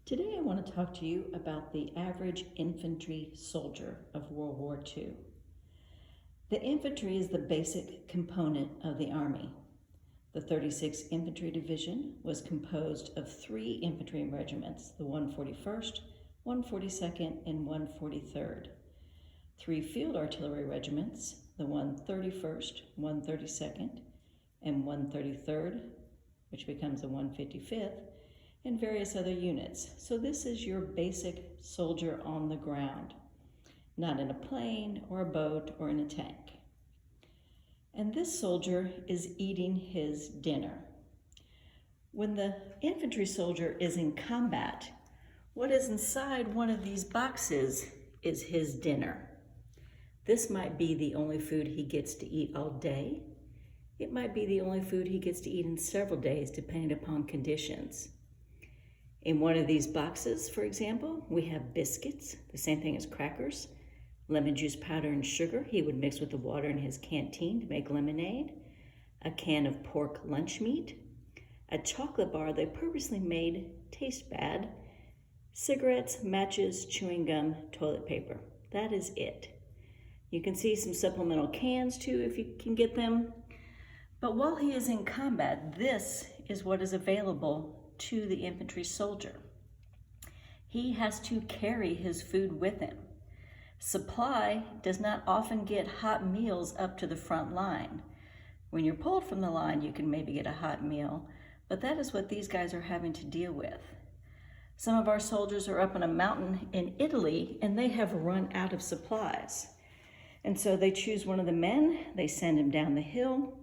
Today I want to talk to you about the average infantry soldier of World War II. The infantry is the basic component of the Army. The 36th Infantry Division was composed of 3 infantry regiments, the 141st, 142nd, and 143rd. 3 field artillery regiments, the 131st, 132nd, and 133rd, which becomes the 155th, and various other units. So this is your basic soldier on the ground, not in a plane or a boat or in a tank. And this soldier is eating his dinner. When the infantry soldier is in combat, what is inside one of these boxes is his dinner. This might be the only food he gets to eat all day. It might be the only food he gets to eat in several days, depending upon conditions. In one of these boxes, for example, we have biscuits, the same thing as crackers, lemon juice powder and sugar he would mix with the water in his canteen to make lemonade, a can of pork lunch meat, a chocolate bar they purposely made taste bad, cigarettes, matches, chewing gum, toilet paper. That is it. You can see some supplemental cans too if you can get them. But while he is in combat, this is what is available to the infantry soldier. He has to carry his food with him. Supply does not often get hot meals up to the front line. When you're pulled from the line, you can maybe get a hot meal, but that is what these guys are having to deal with. Some of our soldiers are up on a mountain in Italy and they have run out of supplies. And so they choose one of the men, they send him down the hill,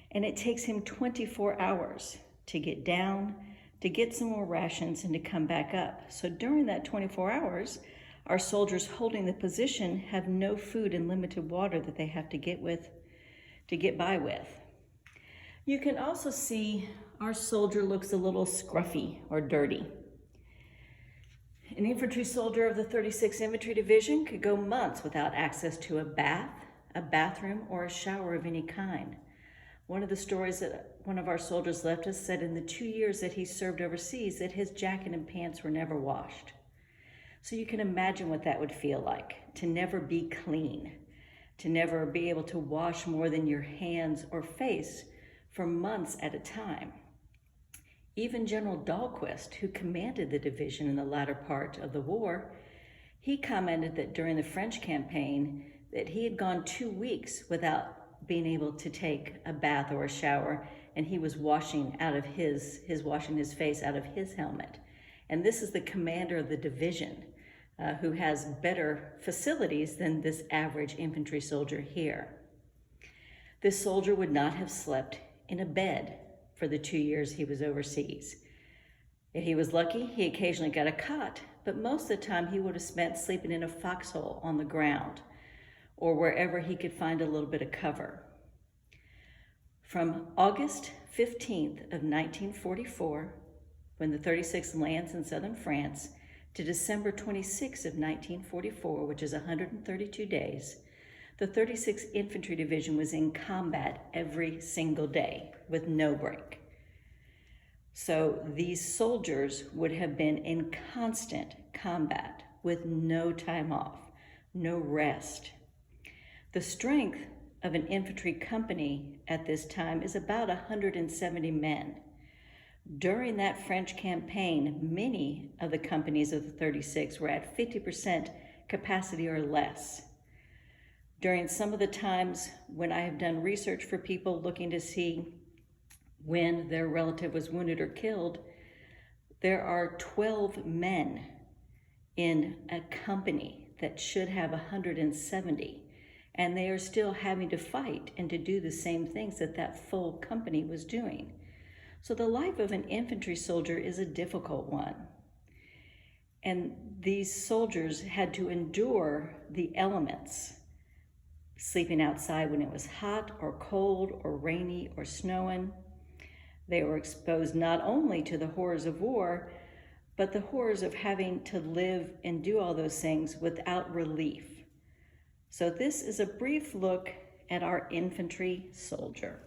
and it takes him 24 hours to get down, to get some more rations, and to come back up. So during that 24 hours, our soldiers holding the position have no food and limited water that they have to get by with. You can also see our soldier looks a little scruffy or dirty. An infantry soldier of the 36th Infantry Division could go months without access to a bath, a bathroom, or a shower of any kind. One of the stories that one of our soldiers left us said in the 2 years that he served overseas that his jacket and pants were never washed. So you can imagine what that would feel like, to never be clean, to never be able to wash more than your hands or face for months at a time. Even General Dahlquist, who commanded the division in the latter part of the war, he commented that during the French campaign that he had gone 2 weeks without being able to take a bath or a shower, and he was washing his face out of his helmet. And this is the commander of the division who has better facilities than this average infantry soldier here. This soldier would not have slept in a bed for the 2 years he was overseas. If he was lucky, he occasionally got a cot, but most of the time he would have spent sleeping in a foxhole on the ground or wherever he could find a little bit of cover. From August 15th of 1944, when the 36th lands in southern France, to December 26th of 1944, which is 132 days, the 36th Infantry Division was in combat every single day with no break. So these soldiers would have been in constant combat with no time off, no rest. The strength of an infantry company at this time is about 170 men. During that French campaign, many of the companies of the 36 were at 50% capacity or less. During some of the times when I have done research for people looking to see when their relative was wounded or killed, there are 12 men in a company that should have 170. And they are still having to fight and to do the same things that that full company was doing. So the life of an infantry soldier is a difficult one. And these soldiers had to endure the elements, sleeping outside when it was hot or cold or rainy or snowing. They were exposed not only to the horrors of war, but the horrors of having to live and do all those things without relief. So this is a brief look at our infantry soldier.